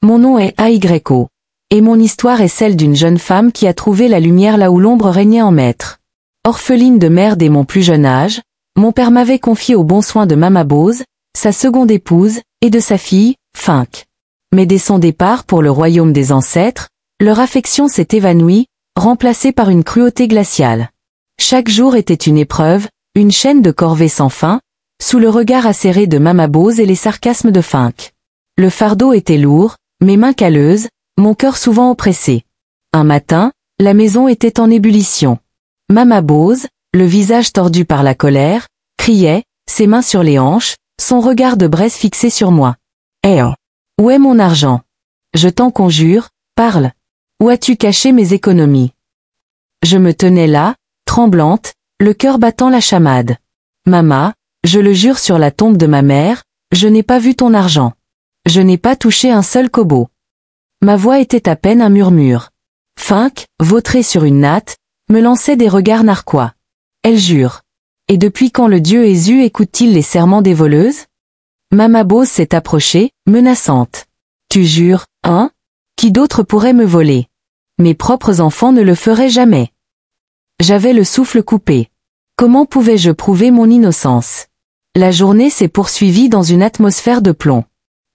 Mon nom est AYO. Et mon histoire est celle d'une jeune femme qui a trouvé la lumière là où l'ombre régnait en maître. Orpheline de mère dès mon plus jeune âge, mon père m'avait confié au bon soin de Mama Bose, sa seconde épouse, et de sa fille, Fink. Mais dès son départ pour le royaume des ancêtres, leur affection s'est évanouie, remplacée par une cruauté glaciale. Chaque jour était une épreuve, une chaîne de corvées sans fin, sous le regard acéré de Mama Bose et les sarcasmes de Fink. Le fardeau était lourd, mes mains calleuses, mon cœur souvent oppressé. Un matin, la maison était en ébullition. Mama Bose, le visage tordu par la colère, criait, ses mains sur les hanches, son regard de braise fixé sur moi. « Eh oh! Où est mon argent? Je t'en conjure, parle. Où as-tu caché mes économies ?» Je me tenais là, tremblante, le cœur battant la chamade. « Mama, je le jure sur la tombe de ma mère, je n'ai pas vu ton argent. Je n'ai pas touché un seul kobo. » Ma voix était à peine un murmure. Fink, vautré sur une natte, me lançait des regards narquois. Elle jure. Et depuis quand le dieu Ésu écoute-t-il les serments des voleuses? Mama Bose s'est approchée, menaçante. Tu jures, hein? Qui d'autre pourrait me voler? Mes propres enfants ne le feraient jamais. J'avais le souffle coupé. Comment pouvais-je prouver mon innocence? La journée s'est poursuivie dans une atmosphère de plomb.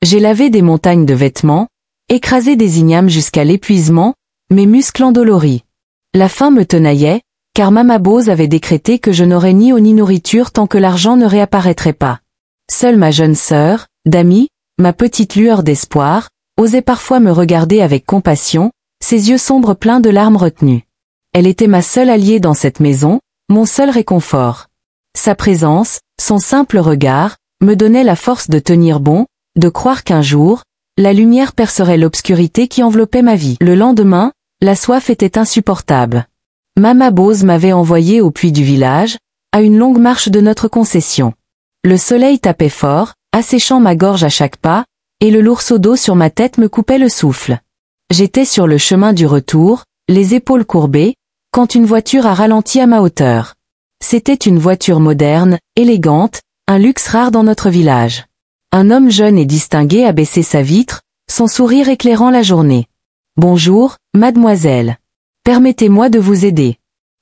J'ai lavé des montagnes de vêtements, écrasé des ignames jusqu'à l'épuisement, mes muscles endoloris. La faim me tenaillait, car Mama Bose avait décrété que je n'aurais ni eau ni nourriture tant que l'argent ne réapparaîtrait pas. Seule ma jeune sœur, Dami, ma petite lueur d'espoir, osait parfois me regarder avec compassion, ses yeux sombres pleins de larmes retenues. Elle était ma seule alliée dans cette maison, mon seul réconfort. Sa présence, son simple regard, me donnait la force de tenir bon, de croire qu'un jour, la lumière percerait l'obscurité qui enveloppait ma vie. Le lendemain, la soif était insupportable. Mama Bose m'avait envoyé au puits du village, à une longue marche de notre concession. Le soleil tapait fort, asséchant ma gorge à chaque pas, et le lourd seau d'eau sur ma tête me coupait le souffle. J'étais sur le chemin du retour, les épaules courbées, quand une voiture a ralenti à ma hauteur. C'était une voiture moderne, élégante, un luxe rare dans notre village. Un homme jeune et distingué a baissé sa vitre, son sourire éclairant la journée. « Bonjour, mademoiselle. Permettez-moi de vous aider.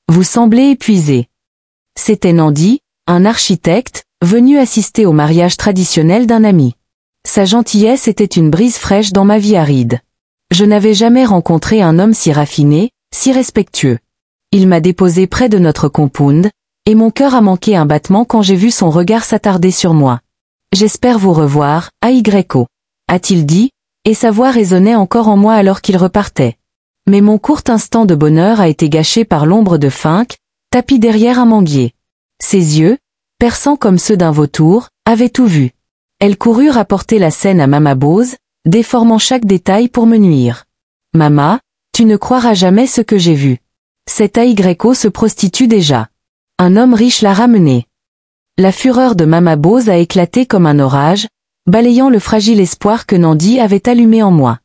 Vous semblez épuisée. » C'était Nandi, un architecte, venu assister au mariage traditionnel d'un ami. Sa gentillesse était une brise fraîche dans ma vie aride. Je n'avais jamais rencontré un homme si raffiné, si respectueux. Il m'a déposé près de notre compound, et mon cœur a manqué un battement quand j'ai vu son regard s'attarder sur moi. « J'espère vous revoir, AYO, a-t-il dit, et sa voix résonnait encore en moi alors qu'il repartait. Mais mon court instant de bonheur a été gâché par l'ombre de Fink, tapis derrière un manguier. Ses yeux, perçants comme ceux d'un vautour, avaient tout vu. Elle courut rapporter la scène à Mama Bose, déformant chaque détail pour me nuire. « Mama, tu ne croiras jamais ce que j'ai vu. Cet AYO se prostitue déjà. Un homme riche l'a ramené. » La fureur de Mama Bose a éclaté comme un orage, balayant le fragile espoir que Nandi avait allumé en moi.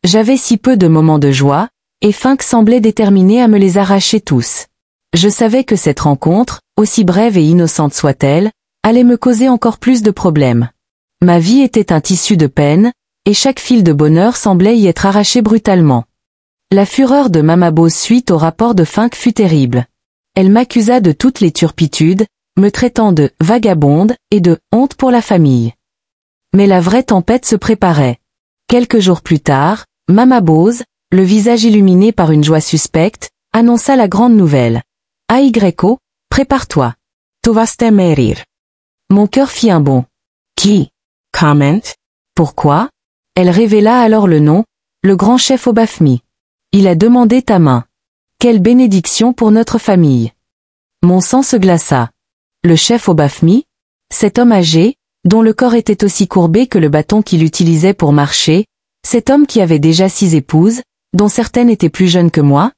J'avais si peu de moments de joie, et Fink semblait déterminé à me les arracher tous. Je savais que cette rencontre, aussi brève et innocente soit-elle, allait me causer encore plus de problèmes. Ma vie était un tissu de peine, et chaque fil de bonheur semblait y être arraché brutalement. La fureur de Mama Bose suite au rapport de Fink fut terrible. Elle m'accusa de toutes les turpitudes, me traitant de « vagabonde » et de « honte pour la famille ». Mais la vraie tempête se préparait. Quelques jours plus tard, Mama Bose, le visage illuminé par une joie suspecte, annonça la grande nouvelle. « AYO, prépare-toi. Tu vas te mourir. » Mon cœur fit un bond. « Qui? Comment? Pourquoi ?» Elle révéla alors le nom, le grand chef Obafemi. « Il a demandé ta main. Quelle bénédiction pour notre famille. » Mon sang se glaça. Le chef Obafemi, cet homme âgé, dont le corps était aussi courbé que le bâton qu'il utilisait pour marcher, cet homme qui avait déjà 6 épouses, dont certaines étaient plus jeunes que moi,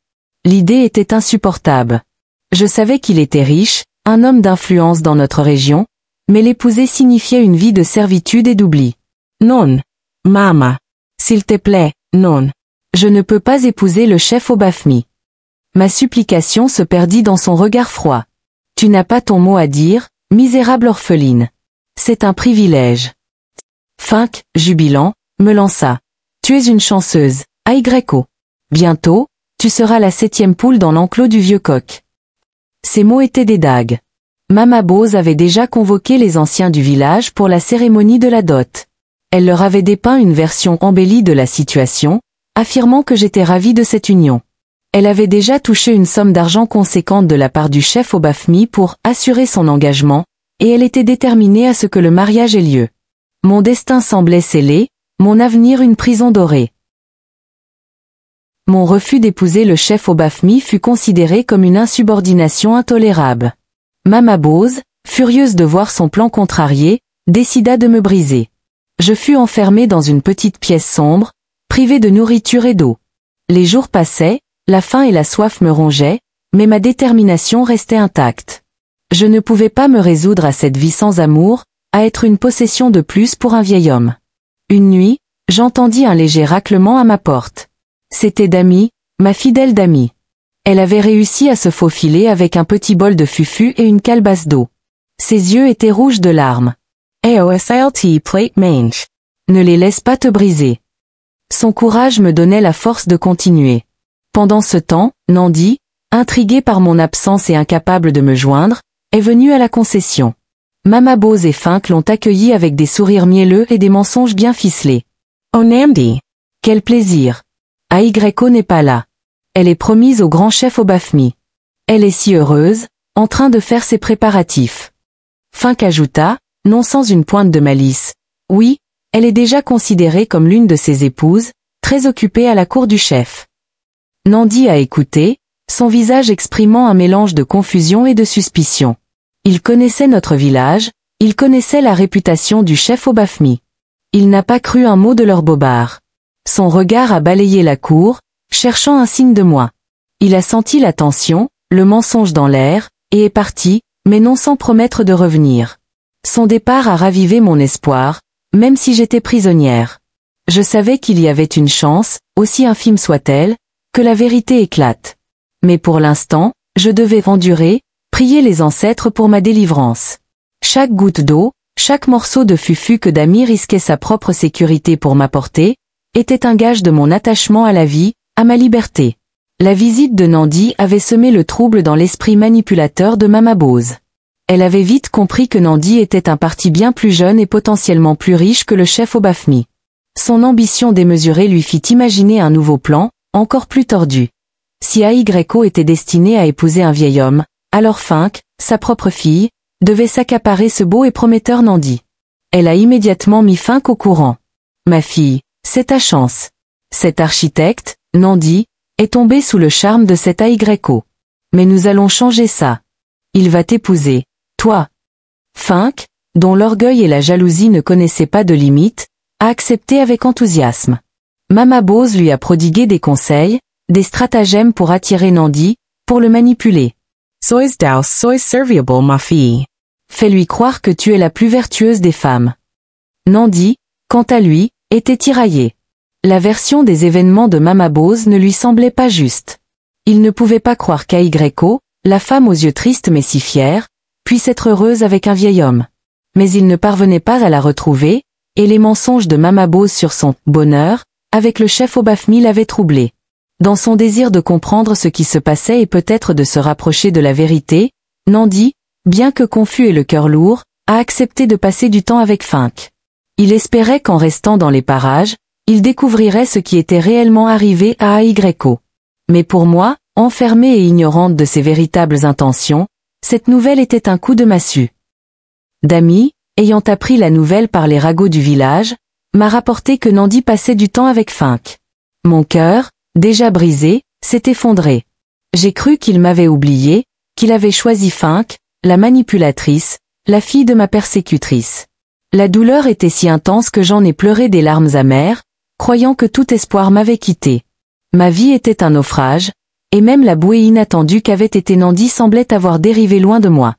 l'idée était insupportable. Je savais qu'il était riche, un homme d'influence dans notre région, mais l'épouser signifiait une vie de servitude et d'oubli. Non, Mama, s'il te plaît, non. Je ne peux pas épouser le chef Obafemi. Ma supplication se perdit dans son regard froid. Tu n'as pas ton mot à dire, misérable orpheline. C'est un privilège. Fink, jubilant, me lança. Tu es une chanceuse, AYO. Bientôt, tu seras la 7e poule dans l'enclos du vieux coq. Ces mots étaient des dagues. Mama Bose avait déjà convoqué les anciens du village pour la cérémonie de la dot. Elle leur avait dépeint une version embellie de la situation, affirmant que j'étais ravie de cette union. Elle avait déjà touché une somme d'argent conséquente de la part du chef Obafemi pour assurer son engagement, et elle était déterminée à ce que le mariage ait lieu. Mon destin semblait scellé, mon avenir une prison dorée. Mon refus d'épouser le chef Obafemi fut considéré comme une insubordination intolérable. Mama Bose, furieuse de voir son plan contrarié, décida de me briser. Je fus enfermée dans une petite pièce sombre, privée de nourriture et d'eau. Les jours passaient, la faim et la soif me rongeaient, mais ma détermination restait intacte. Je ne pouvais pas me résoudre à cette vie sans amour, à être une possession de plus pour un vieil homme. Une nuit, j'entendis un léger raclement à ma porte. C'était Dami, ma fidèle Dami. Elle avait réussi à se faufiler avec un petit bol de fufu et une calebasse d'eau. Ses yeux étaient rouges de larmes. AOSILT plate mange. Ne les laisse pas te briser. Son courage me donnait la force de continuer. Pendant ce temps, Nandi, intriguée par mon absence et incapable de me joindre, est venue à la concession. Mama Bose et Fink l'ont accueillie avec des sourires mielleux et des mensonges bien ficelés. Oh Nandi! Quel plaisir! AYO n'est pas là. Elle est promise au grand chef Obafemi. Elle est si heureuse, en train de faire ses préparatifs. Fink ajouta, non sans une pointe de malice. Oui, elle est déjà considérée comme l'une de ses épouses, très occupée à la cour du chef. Nandi a écouté, son visage exprimant un mélange de confusion et de suspicion. Il connaissait notre village, il connaissait la réputation du chef Obafemi. Il n'a pas cru un mot de leur bobard. Son regard a balayé la cour, cherchant un signe de moi. Il a senti la tension, le mensonge dans l'air, et est parti, mais non sans promettre de revenir. Son départ a ravivé mon espoir, même si j'étais prisonnière. Je savais qu'il y avait une chance, aussi infime soit-elle, que la vérité éclate. Mais pour l'instant, je devais endurer, prier les ancêtres pour ma délivrance. Chaque goutte d'eau, chaque morceau de fufu que Dami risquait sa propre sécurité pour m'apporter, était un gage de mon attachement à la vie, à ma liberté. La visite de Nandi avait semé le trouble dans l'esprit manipulateur de Mama Bose. Elle avait vite compris que Nandi était un parti bien plus jeune et potentiellement plus riche que le chef Obafemi. Son ambition démesurée lui fit imaginer un nouveau plan, encore plus tordu. Si AYO était destiné à épouser un vieil homme, alors Fink, sa propre fille, devait s'accaparer ce beau et prometteur Nandi. Elle a immédiatement mis Fink au courant. Ma fille, c'est ta chance. Cet architecte, Nandi, est tombé sous le charme de cet AYO. Mais nous allons changer ça. Il va t'épouser, toi. Fink, dont l'orgueil et la jalousie ne connaissaient pas de limites, a accepté avec enthousiasme. Mama Bose lui a prodigué des conseils, des stratagèmes pour attirer Nandi, pour le manipuler. Sois thou sois serviable ma fille. Fais-lui croire que tu es la plus vertueuse des femmes. Nandi, quant à lui, était tiraillé. La version des événements de Mama Bose ne lui semblait pas juste. Il ne pouvait pas croire qu'AYO, la femme aux yeux tristes mais si fière, puisse être heureuse avec un vieil homme. Mais il ne parvenait pas à la retrouver, et les mensonges de Mama Bose sur son « bonheur » avec le chef Obafemi l'avaient troublé. Dans son désir de comprendre ce qui se passait et peut-être de se rapprocher de la vérité, Nandi, bien que confus et le cœur lourd, a accepté de passer du temps avec Fink. Il espérait qu'en restant dans les parages, il découvrirait ce qui était réellement arrivé à AYO. Mais pour moi, enfermée et ignorante de ses véritables intentions, cette nouvelle était un coup de massue. Dami, ayant appris la nouvelle par les ragots du village, m'a rapporté que Nandi passait du temps avec Fink. Mon cœur, déjà brisé, s'est effondré. J'ai cru qu'il m'avait oublié, qu'il avait choisi Fink, la manipulatrice, la fille de ma persécutrice. La douleur était si intense que j'en ai pleuré des larmes amères, croyant que tout espoir m'avait quitté. Ma vie était un naufrage, et même la bouée inattendue qu'avait été Nandi semblait avoir dérivé loin de moi.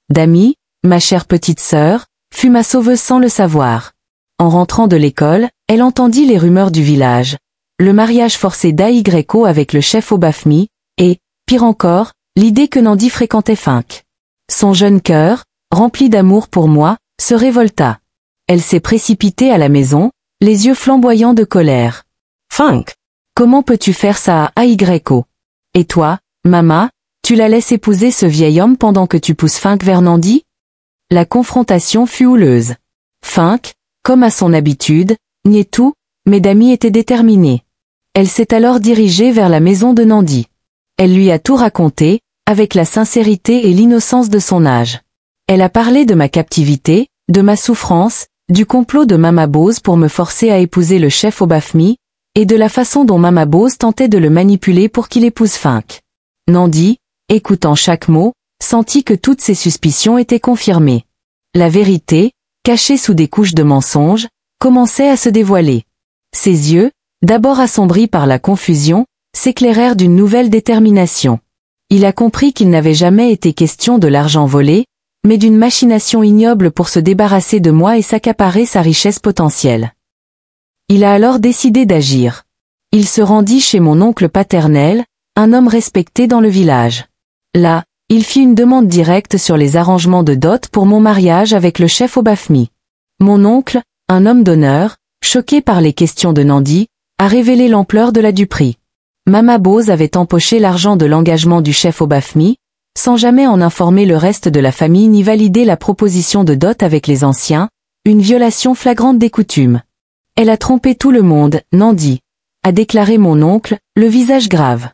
Dami, ma chère petite sœur, fut ma sauveuse sans le savoir. En rentrant de l'école, elle entendit les rumeurs du village. Le mariage forcé d'AYO avec le chef Obafemi, et, pire encore, l'idée que Nandi fréquentait Fink. Son jeune cœur, rempli d'amour pour moi, se révolta. Elle s'est précipitée à la maison, les yeux flamboyants de colère. Funk. Comment peux-tu faire ça à AYO? Et toi, Mama, tu la laisses épouser ce vieil homme pendant que tu pousses Funk vers Nandi? La confrontation fut houleuse. Funk, comme à son habitude, niait tout, mais Dami était déterminée. Elle s'est alors dirigée vers la maison de Nandi. Elle lui a tout raconté, avec la sincérité et l'innocence de son âge. Elle a parlé de ma captivité, de ma souffrance, du complot de Mama Bose pour me forcer à épouser le chef Obafemi, et de la façon dont Mama Bose tentait de le manipuler pour qu'il épouse Funk. Nandi, écoutant chaque mot, sentit que toutes ses suspicions étaient confirmées. La vérité, cachée sous des couches de mensonges, commençait à se dévoiler. Ses yeux, d'abord assombris par la confusion, s'éclairèrent d'une nouvelle détermination. Il a compris qu'il n'avait jamais été question de l'argent volé, mais d'une machination ignoble pour se débarrasser de moi et s'accaparer sa richesse potentielle. Il a alors décidé d'agir. Il se rendit chez mon oncle paternel, un homme respecté dans le village. Là, il fit une demande directe sur les arrangements de dot pour mon mariage avec le chef Obafemi. Mon oncle, un homme d'honneur, choqué par les questions de Nandi, a révélé l'ampleur de la duperie. Mama Bose avait empoché l'argent de l'engagement du chef Obafemi, sans jamais en informer le reste de la famille ni valider la proposition de dot avec les anciens, une violation flagrante des coutumes. Elle a trompé tout le monde, Nandi, a déclaré mon oncle, le visage grave.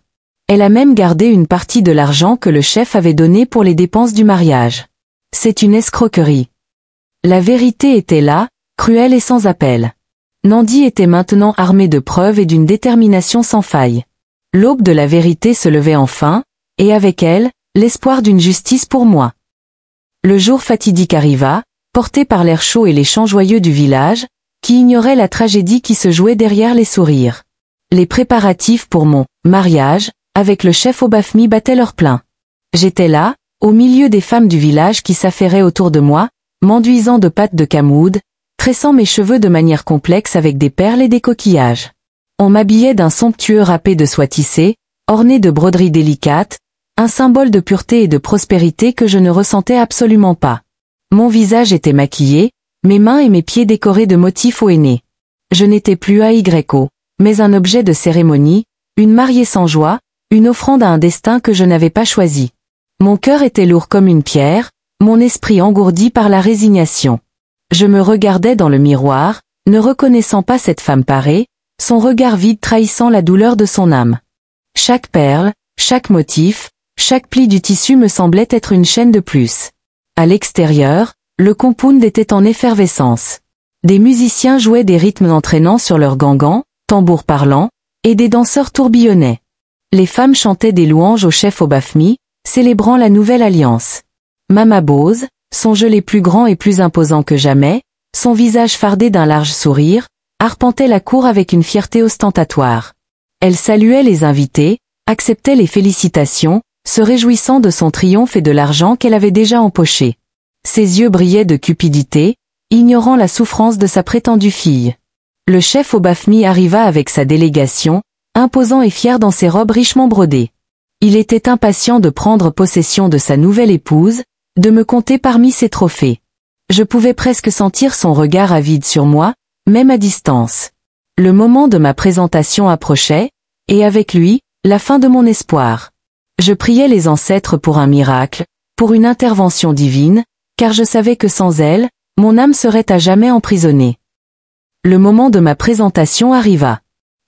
Elle a même gardé une partie de l'argent que le chef avait donné pour les dépenses du mariage. C'est une escroquerie. La vérité était là, cruelle et sans appel. Nandi était maintenant armée de preuves et d'une détermination sans faille. L'aube de la vérité se levait enfin, et avec elle, l'espoir d'une justice pour moi. Le jour fatidique arriva, porté par l'air chaud et les chants joyeux du village, qui ignorait la tragédie qui se jouait derrière les sourires. Les préparatifs pour mon mariage, avec le chef Obafemi battaient leur plein. J'étais là, au milieu des femmes du village qui s'affairaient autour de moi, m'enduisant de pâte de camoud, tressant mes cheveux de manière complexe avec des perles et des coquillages. On m'habillait d'un somptueux râpé de soie tissée, orné de broderies délicates, un symbole de pureté et de prospérité que je ne ressentais absolument pas. Mon visage était maquillé, mes mains et mes pieds décorés de motifs au henné. Je n'étais plus AYO, mais un objet de cérémonie, une mariée sans joie, une offrande à un destin que je n'avais pas choisi. Mon cœur était lourd comme une pierre, mon esprit engourdi par la résignation. Je me regardais dans le miroir, ne reconnaissant pas cette femme parée, son regard vide trahissant la douleur de son âme. Chaque perle, chaque motif, chaque pli du tissu me semblait être une chaîne de plus. À l'extérieur, le compound était en effervescence. Des musiciens jouaient des rythmes entraînants sur leurs gangans, tambours parlants, et des danseurs tourbillonnaient. Les femmes chantaient des louanges au chef Obafemi, célébrant la nouvelle alliance. Mama Bose, son gelé plus grand et plus imposant que jamais, son visage fardé d'un large sourire, arpentait la cour avec une fierté ostentatoire. Elle saluait les invités, acceptait les félicitations, se réjouissant de son triomphe et de l'argent qu'elle avait déjà empoché. Ses yeux brillaient de cupidité, ignorant la souffrance de sa prétendue fille. Le chef Obafemi arriva avec sa délégation, imposant et fier dans ses robes richement brodées. Il était impatient de prendre possession de sa nouvelle épouse, de me compter parmi ses trophées. Je pouvais presque sentir son regard avide sur moi, même à distance. Le moment de ma présentation approchait, et avec lui, la fin de mon espoir. Je priais les ancêtres pour un miracle, pour une intervention divine, car je savais que sans elle, mon âme serait à jamais emprisonnée. Le moment de ma présentation arriva.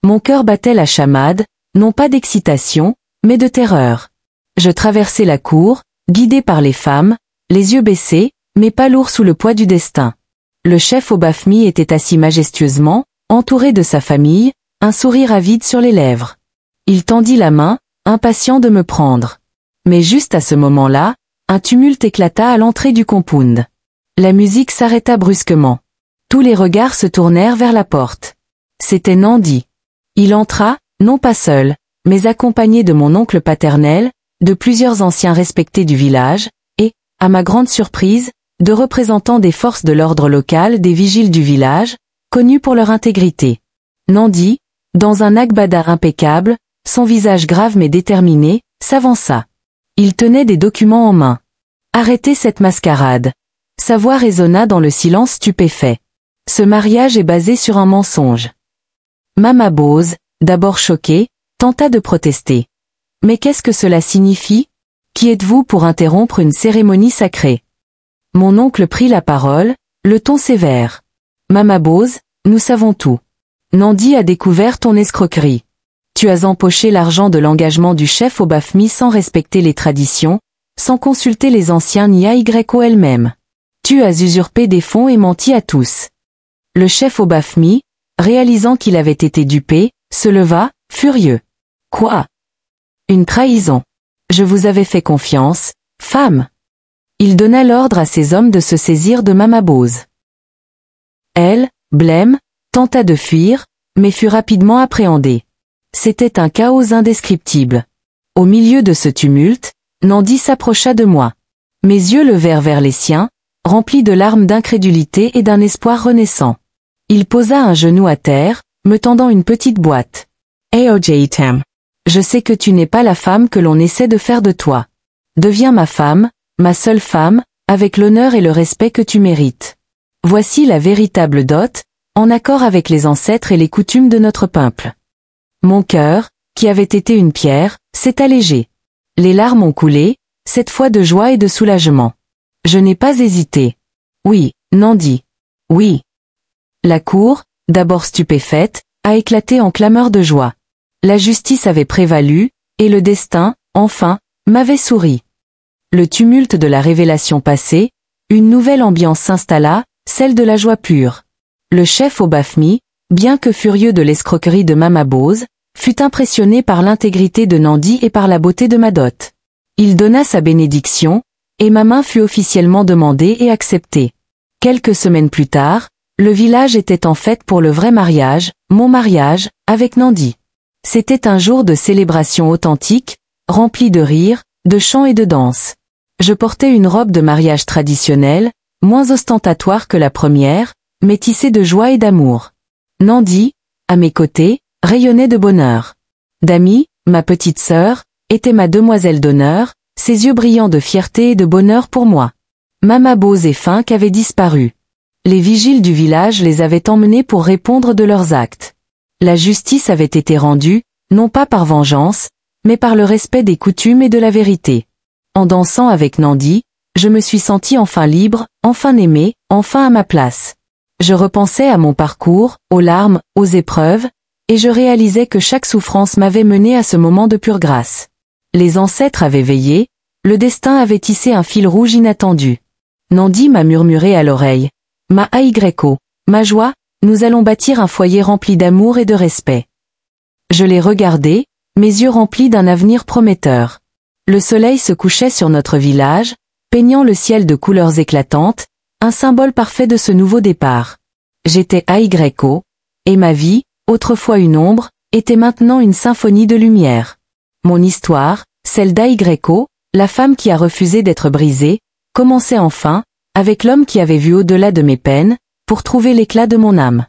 Mon cœur battait la chamade, non pas d'excitation, mais de terreur. Je traversai la cour, guidé par les femmes, les yeux baissés, mais pas lourds sous le poids du destin. Le chef Obafemi était assis majestueusement, entouré de sa famille, un sourire avide sur les lèvres. Il tendit la main, impatient de me prendre. Mais juste à ce moment-là, un tumulte éclata à l'entrée du compound. La musique s'arrêta brusquement. Tous les regards se tournèrent vers la porte. C'était Nandi. Il entra, non pas seul, mais accompagné de mon oncle paternel, de plusieurs anciens respectés du village, et, à ma grande surprise, de représentants des forces de l'ordre local des vigiles du village, connus pour leur intégrité. Nandi, dans un agbada impeccable, son visage grave mais déterminé, s'avança. Il tenait des documents en main. Arrêtez cette mascarade. Sa voix résonna dans le silence stupéfait. Ce mariage est basé sur un mensonge. Mama Bose, d'abord choquée, tenta de protester. Mais qu'est-ce que cela signifie? Qui êtes-vous pour interrompre une cérémonie sacrée? Mon oncle prit la parole, le ton sévère. Mama Bose, nous savons tout. Nandi a découvert ton escroquerie. Tu as empoché l'argent de l'engagement du chef au BAFMI sans respecter les traditions, sans consulter les anciens ni AYO elle-même. Tu as usurpé des fonds et menti à tous. Le chef au BAFMI, réalisant qu'il avait été dupé, se leva, furieux. Quoi? Une trahison. Je vous avais fait confiance, femme. Il donna l'ordre à ses hommes de se saisir de Mama Bose. Elle, blême, tenta de fuir, mais fut rapidement appréhendée. C'était un chaos indescriptible. Au milieu de ce tumulte, Nandi s'approcha de moi. Mes yeux levèrent vers les siens, remplis de larmes d'incrédulité et d'un espoir renaissant. Il posa un genou à terre, me tendant une petite boîte. Aojtam. Je sais que tu n'es pas la femme que l'on essaie de faire de toi. Deviens ma femme, ma seule femme, avec l'honneur et le respect que tu mérites. Voici la véritable dot, en accord avec les ancêtres et les coutumes de notre peuple. Mon cœur, qui avait été une pierre, s'est allégé. Les larmes ont coulé, cette fois de joie et de soulagement. Je n'ai pas hésité. Oui, Nandi. Oui. La cour, d'abord stupéfaite, a éclaté en clameurs de joie. La justice avait prévalu, et le destin, enfin, m'avait souri. Le tumulte de la révélation passée, une nouvelle ambiance s'installa, celle de la joie pure. Le chef au BAFMI, bien que furieux de l'escroquerie de Mama Bose, fut impressionné par l'intégrité de Nandi et par la beauté de ma dot. Il donna sa bénédiction, et ma main fut officiellement demandée et acceptée. Quelques semaines plus tard, le village était en fête pour le vrai mariage, mon mariage, avec Nandi. C'était un jour de célébration authentique, rempli de rires, de chants et de danses. Je portais une robe de mariage traditionnelle, moins ostentatoire que la première, mais tissée de joie et d'amour. Nandi, à mes côtés, rayonnait de bonheur. Dami, ma petite sœur, était ma demoiselle d'honneur, ses yeux brillants de fierté et de bonheur pour moi. Mama Bose et Fink avaient disparu. Les vigiles du village les avaient emmenés pour répondre de leurs actes. La justice avait été rendue, non pas par vengeance, mais par le respect des coutumes et de la vérité. En dansant avec Nandi, je me suis sentie enfin libre, enfin aimée, enfin à ma place. Je repensais à mon parcours, aux larmes, aux épreuves, et je réalisais que chaque souffrance m'avait menée à ce moment de pure grâce. Les ancêtres avaient veillé, le destin avait tissé un fil rouge inattendu. Nandi m'a murmuré à l'oreille. Ma AYO, ma joie, nous allons bâtir un foyer rempli d'amour et de respect. Je l'ai regardé, mes yeux remplis d'un avenir prometteur. Le soleil se couchait sur notre village, peignant le ciel de couleurs éclatantes, un symbole parfait de ce nouveau départ. J'étais AYO, et ma vie, autrefois une ombre, était maintenant une symphonie de lumière. Mon histoire, celle d'AYO, la femme qui a refusé d'être brisée, commençait enfin, avec l'homme qui avait vu au-delà de mes peines, pour trouver l'éclat de mon âme.